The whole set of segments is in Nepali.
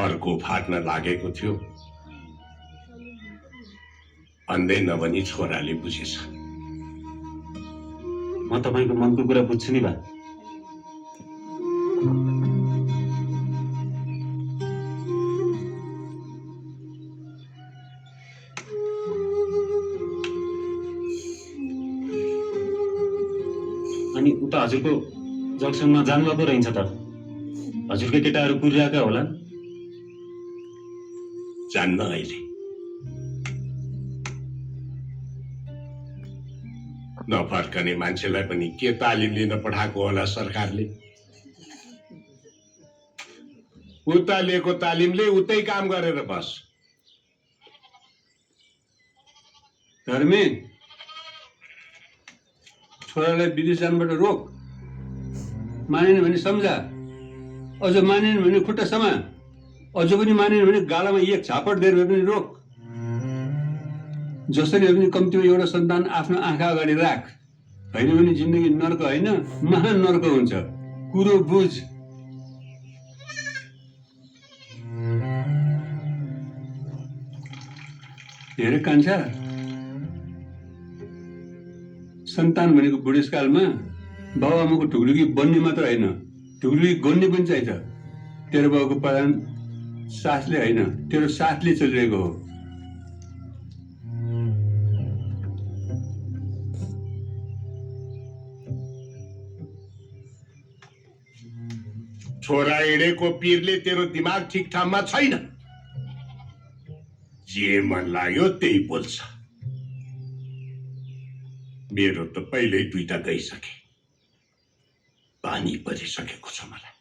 अर्को फाट्न लागेको थियो। अन्दै नभनी छोराले बुझेछ। म तपाईको मनको कुरा बुझ्छु नि बा। अनि उता हजुरको जक्सनमा जानुभएको पो रहन्छ त। हजुरकै केटाहरू कुरिरहेका होला। जान्न अहिले। नफर्कने मान्छेलाई पनि के तालिम लिन पठाएको होला सरकारले। उता लिएको तालिमले उतै काम गरेर बस। धर्मे, छोरालाई विदेश जानुबाट रोक। मानेन भने सम्झा, अझ मानेन भने खुट्टा समा, अझ पनि मानेन भने गालामा एक झापट दिएर भए पनि रोक। जसरी भए पनि कम्तीमा एउटा सन्तान आफ्नो आँखा अगाडि राख। होइन भने जिन्दगी नर्क होइन, महान नर्क हुन्छ। कुरो बुझ। हेर कान्छा, सन्तान भनेको बुढेसकालमा बाबुआमाको ढुकढुकी बन्ने मात्र होइन, ढुकढुकी गन्ने पनि चाहिन्छ। तेरो बाबुको प्राण सासले होइन, तेरो साथले चलिरहेको हो। छोरा हिँडेको पीरले तेरो दिमाग ठिक ठाउँमा छैन। जे मन लाग्यो त्यही बोल्छ। मेरो त पहिल्यै दुईटा गइसके। पानी परिसकेको छ मलाई।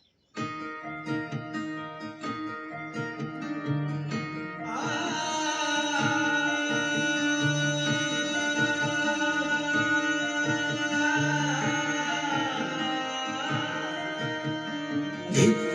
Hey.